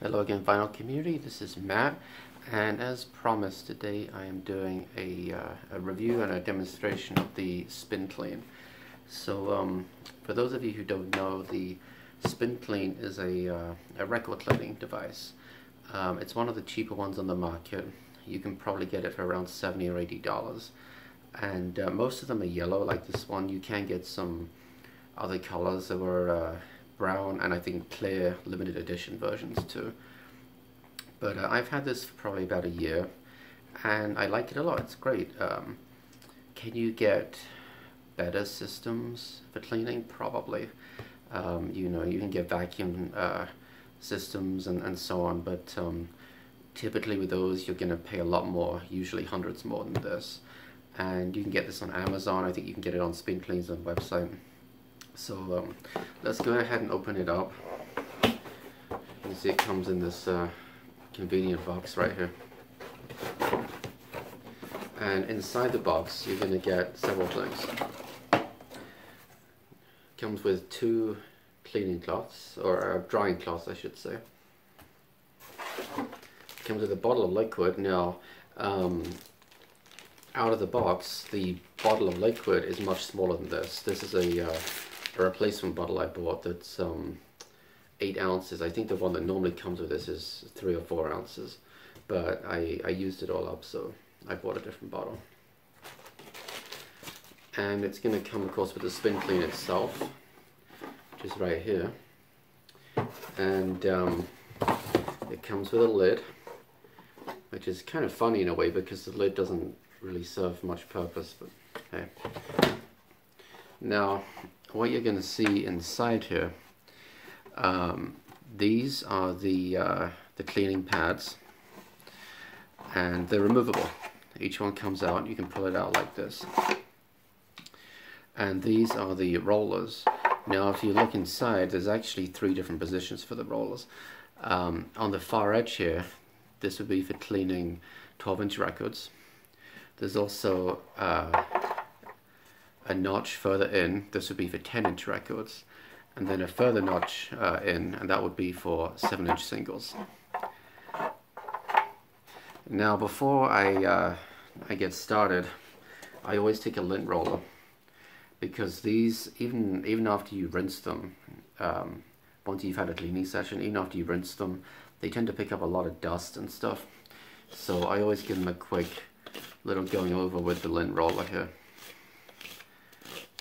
Hello again, Vinyl Community. This is Matt, and as promised, today I am doing a review and a demonstration of the Spin Clean. So, for those of you who don't know, the Spin Clean is a record cleaning device. It's one of the cheaper ones on the market. You can probably get it for around $70 or $80, and most of them are yellow, like this one. You can get some other colors that were brown and I think clear limited edition versions too. But I've had this for probably about a year and I like it a lot. It's great. Can you get better systems for cleaning? Probably. You know, you can get vacuum systems and so on, but typically with those you're going to pay a lot more, usually hundreds more than this. And you can get this on Amazon. I think you can get it on Spin Clean's own website. So let's go ahead and open it up. You can see it comes in this convenient box right here. And inside the box you're going to get several things. It comes with two cleaning cloths, or drying cloths I should say. It comes with a bottle of liquid. Now out of the box, the bottle of liquid is much smaller than this. This is a replacement bottle I bought that's 8 ounces. I think the one that normally comes with this is 3 or 4 ounces, but I used it all up, so I bought a different bottle. And it's going to come, of course, with the Spin Clean itself, which is right here. And it comes with a lid, which is kind of funny in a way because the lid doesn't really serve much purpose, but hey. Now, what you're going to see inside here, these are the cleaning pads, and they're removable. Each one comes out, you can pull it out like this. And these are the rollers. Now if you look inside, there's actually 3 different positions for the rollers. On the far edge here, this would be for cleaning 12-inch records. There's also a notch further in. This would be for 10-inch records, and then a further notch in, and that would be for 7-inch singles. Now before I get started, I always take a lint roller, because these, even after you rinse them, once you've had a cleaning session, even after you rinse them, they tend to pick up a lot of dust and stuff. So I always give them a quick little going over with the lint roller here,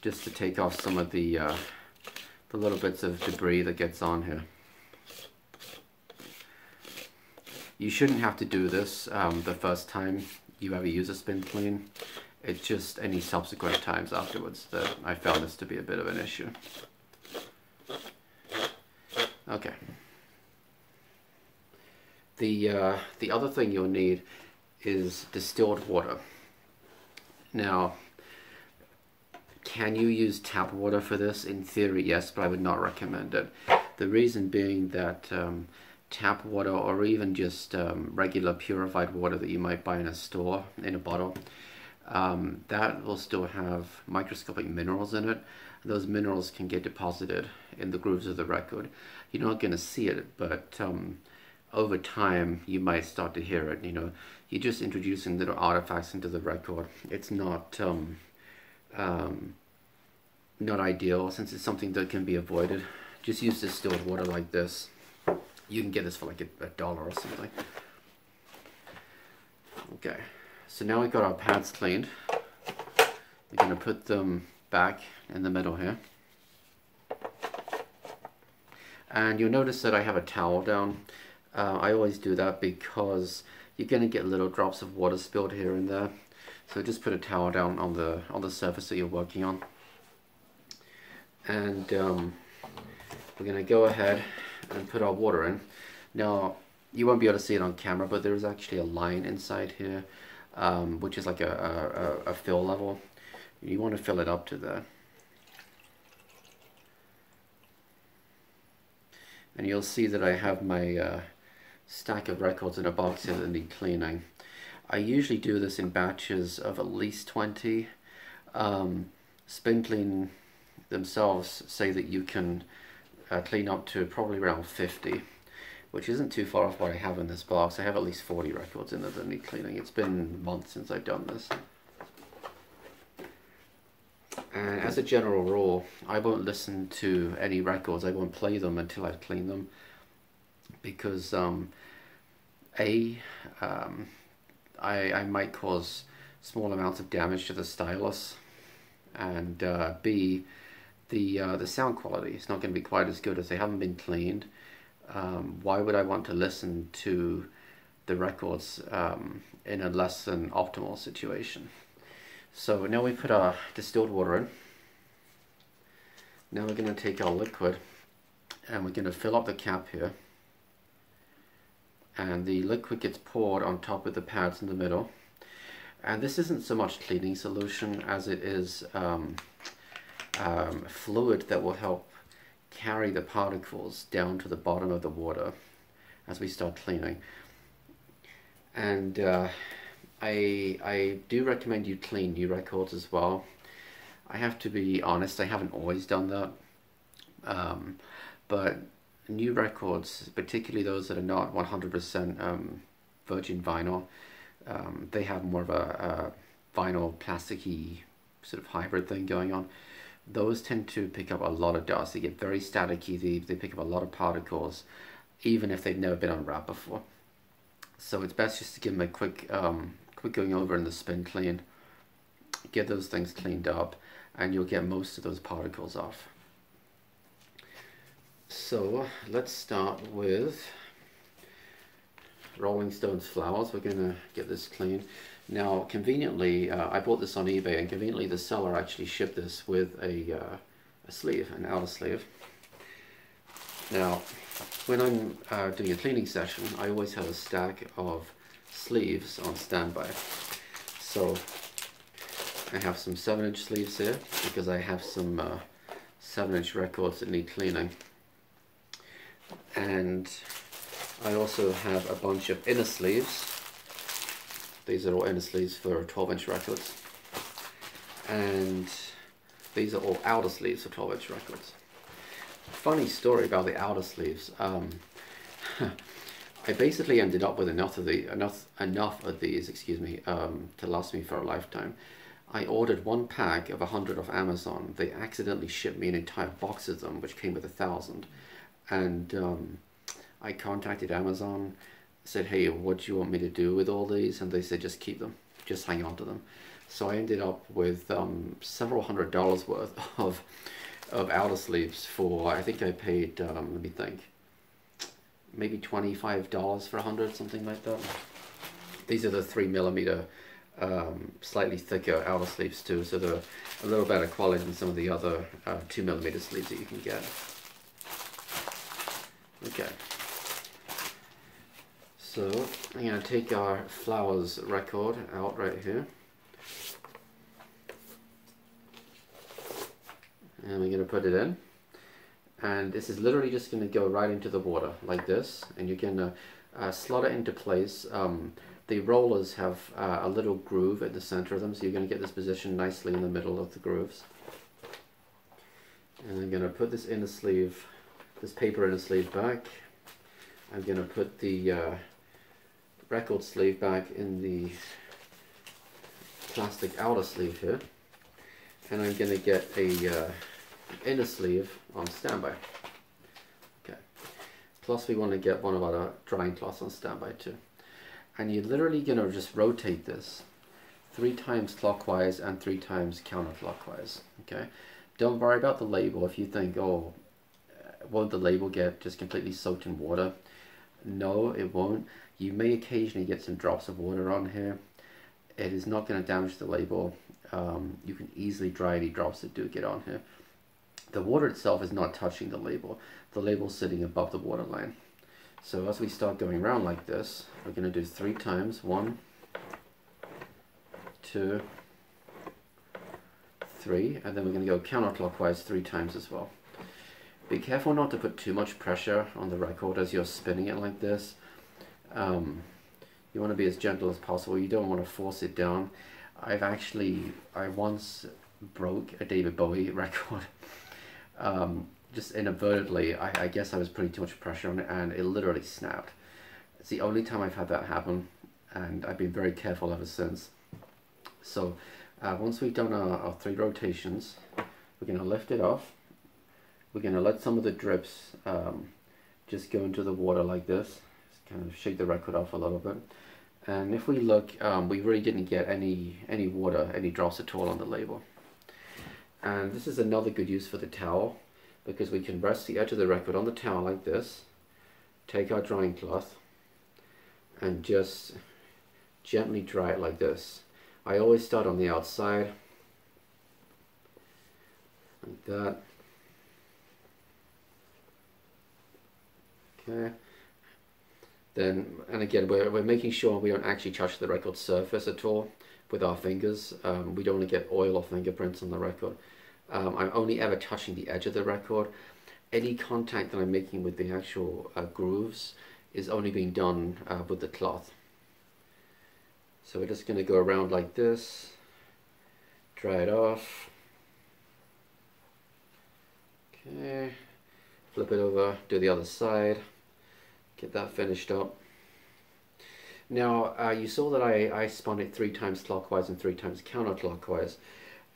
just to take off some of the little bits of debris that gets on here. You shouldn't have to do this the first time you ever use a Spin Clean. It's just any subsequent times afterwards that I found this to be a bit of an issue. Okay. The other thing you'll need is distilled water. Now, can you use tap water for this? In theory, yes, but I would not recommend it. The reason being that tap water, or even just regular purified water that you might buy in a store, in a bottle, that will still have microscopic minerals in it. Those minerals can get deposited in the grooves of the record. You're not going to see it, but over time you might start to hear it. You know, you're just introducing little artifacts into the record. It's not not ideal, since it's something that can be avoided. Just use distilled water like this. You can get this for like $1 or something. Okay, so now we've got our pads cleaned. We're going to put them back in the middle here. And you'll notice that I have a towel down. I always do that because you're going to get little drops of water spilled here and there. So just put a towel down on the surface that you're working on. And we're going to go ahead and put our water in. Now, you won't be able to see it on camera, but there is actually a line inside here, which is like a fill level. You want to fill it up to there. And you'll see that I have my stack of records in a box here that need cleaning. I usually do this in batches of at least 20. Spin Clean themselves say that you can clean up to probably around 50. which isn't too far off what I have in this box. I have at least 40 records in there that need cleaning. It's been months since I've done this. And as a general rule, I won't listen to any records. I won't play them until I've cleaned them, because I might cause small amounts of damage to the stylus, and B, the sound quality is not going to be quite as good as they haven't been cleaned. Why would I want to listen to the records in a less than optimal situation? So now we put our distilled water in. Now we're going to take our liquid and we're going to fill up the cap here. And the liquid gets poured on top of the pads in the middle. And this isn't so much cleaning solution as it is fluid that will help carry the particles down to the bottom of the water as we start cleaning. And I do recommend you clean new records as well. I have to be honest, I haven't always done that, but new records, particularly those that are not 100% virgin vinyl, they have more of a vinyl plasticky sort of hybrid thing going on. Those tend to pick up a lot of dust. They get very staticky. They pick up a lot of particles, even if they've never been unwrapped before. So it's best just to give them a quick going over in the spin clean. Get those things cleaned up, and you'll get most of those particles off. So let's start with Rolling Stones flowers. We're going to get this clean. Now, conveniently, I bought this on eBay, and conveniently the seller actually shipped this with a sleeve, an outer sleeve. Now, when I'm doing a cleaning session, I always have a stack of sleeves on standby. So I have some 7-inch sleeves here because I have some 7-inch records that need cleaning. And I also have a bunch of inner sleeves. These are all inner sleeves for 12-inch records. And these are all outer sleeves for 12-inch records. Funny story about the outer sleeves. I basically ended up with enough of these, excuse me, to last me for a lifetime. I ordered one pack of 100 off Amazon. They accidentally shipped me an entire box of them, which came with 1,000. And I contacted Amazon, said, hey, what do you want me to do with all these? And they said, just keep them, just hang on to them. So I ended up with several $100s worth of outer sleeves for, I think I paid, let me think, maybe $25 for 100, something like that. These are the 3mm, slightly thicker outer sleeves too, so they're a little better quality than some of the other 2mm sleeves that you can get. Okay. So I'm going to take our flowers record out right here. And we're going to put it in. And this is literally just going to go right into the water like this. And you're going to slot it into place. The rollers have a little groove at the center of them, so you're going to get this position nicely in the middle of the grooves. And I'm going to put this inner sleeve, this paper inner sleeve back. I'm going to put the record sleeve back in the plastic outer sleeve here, and I'm going to get a inner sleeve on standby. Okay. Plus we want to get one of our drying cloths on standby too. And you're literally going to just rotate this 3 times clockwise and 3 times counterclockwise. Okay. Don't worry about the label. If you think, oh, won't the label get just completely soaked in water? No, it won't. You may occasionally get some drops of water on here. It is not going to damage the label. You can easily dry any drops that do get on here. The water itself is not touching the label. The label's sitting above the water line. So as we start going around like this, we're going to do 3 times. 1, 2, 3, and then we're going to go counterclockwise 3 times as well. Be careful not to put too much pressure on the record as you're spinning it like this. You want to be as gentle as possible. You don't want to force it down. I once broke a David Bowie record just inadvertently, I guess I was putting too much pressure on it, and it literally snapped. It's the only time I've had that happen, and I've been very careful ever since. So once we've done our 3 rotations, we're going to lift it off. We're going to let some of the drips just go into the water like this. Just kind of shake the record off a little bit. And if we look, we really didn't get any water, any drops at all on the label. And this is another good use for the towel, because we can rest the edge of the record on the towel like this, take our drying cloth, and just gently dry it like this. I always start on the outside, like that. Okay. Then, and again, we're making sure we don't actually touch the record surface at all with our fingers. We don't want to get oil or fingerprints on the record. I'm only ever touching the edge of the record. Any contact that I'm making with the actual grooves is only being done with the cloth. So we're just going to go around like this, dry it off. Okay, flip it over, do the other side, get that finished up. Now you saw that I spun it 3 times clockwise and 3 times counterclockwise.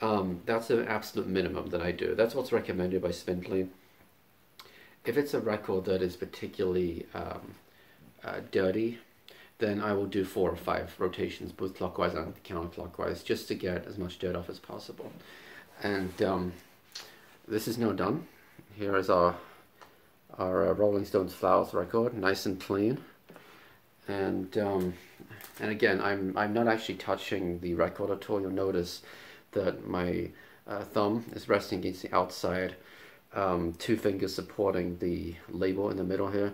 That's an absolute minimum that I do. That's what's recommended by Spindling. If it's a record that is particularly dirty, then I will do 4 or 5 rotations, both clockwise and counterclockwise, just to get as much dirt off as possible. And this is now done. Here is our Rolling Stones Flowers record, nice and clean. And again, I'm not actually touching the record at all. You'll notice that my thumb is resting against the outside, 2 fingers supporting the label in the middle here.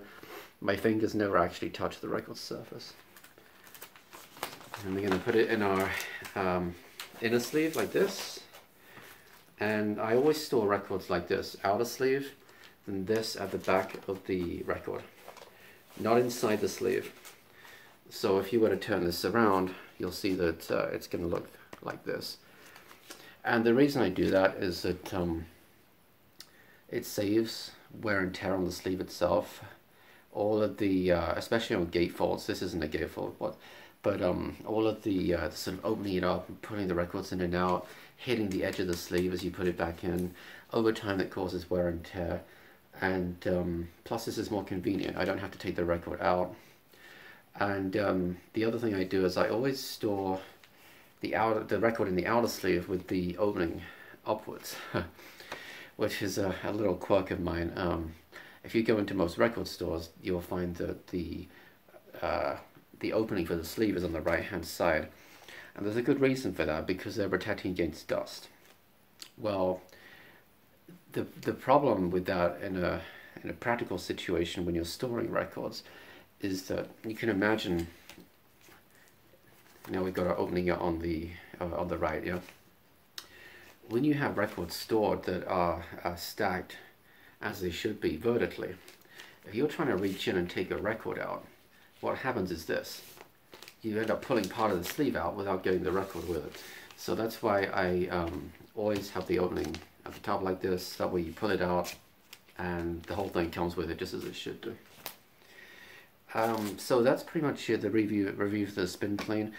My fingers never actually touch the record surface. And we're going to put it in our inner sleeve like this. And I always store records like this, outer sleeve, and this at the back of the record, not inside the sleeve. So if you were to turn this around, you'll see that it's going to look like this. And the reason I do that is that it saves wear and tear on the sleeve itself. All of the, especially on gatefolds, this isn't a gatefold, but all of the sort of opening it up and putting the records in and out, hitting the edge of the sleeve as you put it back in, over time that causes wear and tear. And plus this is more convenient. I don't have to take the record out. And the other thing I do is I always store the record in the outer sleeve with the opening upwards, which is a little quirk of mine. If you go into most record stores, you'll find that the opening for the sleeve is on the right hand side, and there's a good reason for that, because they're protecting against dust. Well, the problem with that in a practical situation when you're storing records is that you can imagine. Now we've got our opening on the right, yeah. When you have records stored that are stacked as they should be vertically, if you're trying to reach in and take a record out, what happens is this: you end up pulling part of the sleeve out without getting the record with it. So that's why I always have the opening at the top like this. That way you pull it out and the whole thing comes with it, just as it should do. So that's pretty much it, the review for the spin clean.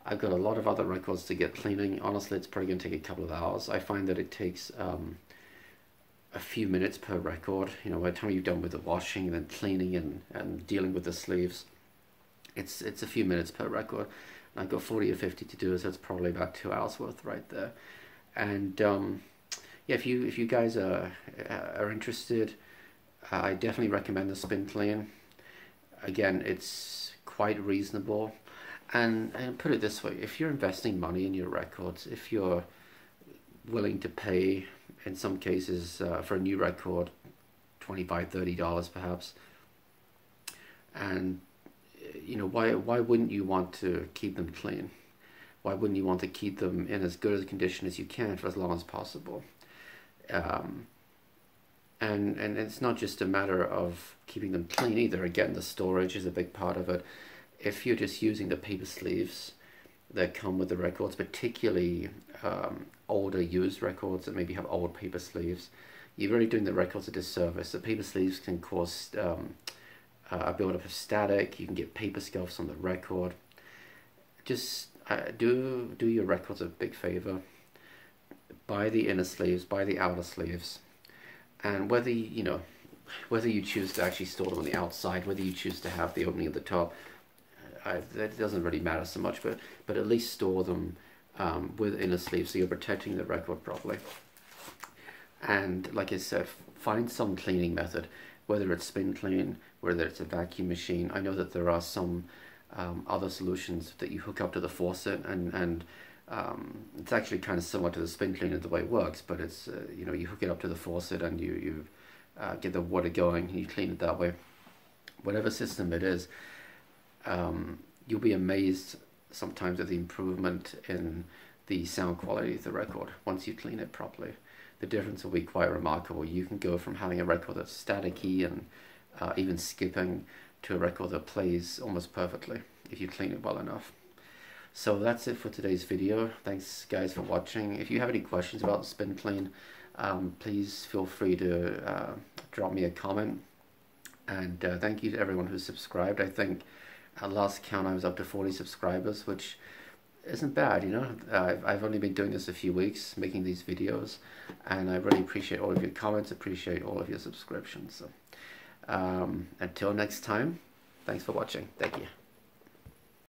I've got a lot of other records to get cleaning. Honestly, it's probably going to take a couple of hours. I find that it takes a few minutes per record. You know, by the time you're done with the washing and then cleaning and dealing with the sleeves, it's a few minutes per record. And I've got 40 or 50 to do, so it's probably about 2 hours worth right there. And yeah, if you guys are interested, I definitely recommend the spin clean. Again, it's quite reasonable, and put it this way: if you're investing money in your records, if you're willing to pay, in some cases for a new record, $25, $30 perhaps, and you know, why wouldn't you want to keep them clean? Why wouldn't you want to keep them in as good a condition as you can for as long as possible? And it's not just a matter of keeping them clean either. Again, the storage is a big part of it. If you're just using the paper sleeves that come with the records, particularly older used records that maybe have old paper sleeves, you're really doing the records a disservice. The paper sleeves can cause a buildup of static. You can get paper scuffs on the record. Just do your records a big favor. Buy the inner sleeves, buy the outer sleeves, and whether you choose to actually store them on the outside, whether you choose to have the opening at the top, that doesn't really matter so much. But at least store them with inner sleeves so you're protecting the record properly. And like I said, find some cleaning method, whether it's spin clean, whether it's a vacuum machine. I know that there are some other solutions that you hook up to the faucet, and it's actually kind of similar to the spin cleaner the way it works, but it's you hook it up to the faucet and you get the water going and you clean it that way. Whatever system it is, you'll be amazed sometimes at the improvement in the sound quality of the record once you clean it properly. The difference will be quite remarkable. You can go from having a record that's staticky and even skipping to a record that plays almost perfectly if you clean it well enough. So that's it for today's video. Thanks guys for watching. If you have any questions about spin clean, please feel free to drop me a comment. And thank you to everyone who's subscribed. I think at last count I was up to 40 subscribers, which isn't bad, I've only been doing this a few weeks, making these videos, and I really appreciate all of your comments, appreciate all of your subscriptions. So until next time, thanks for watching. Thank you.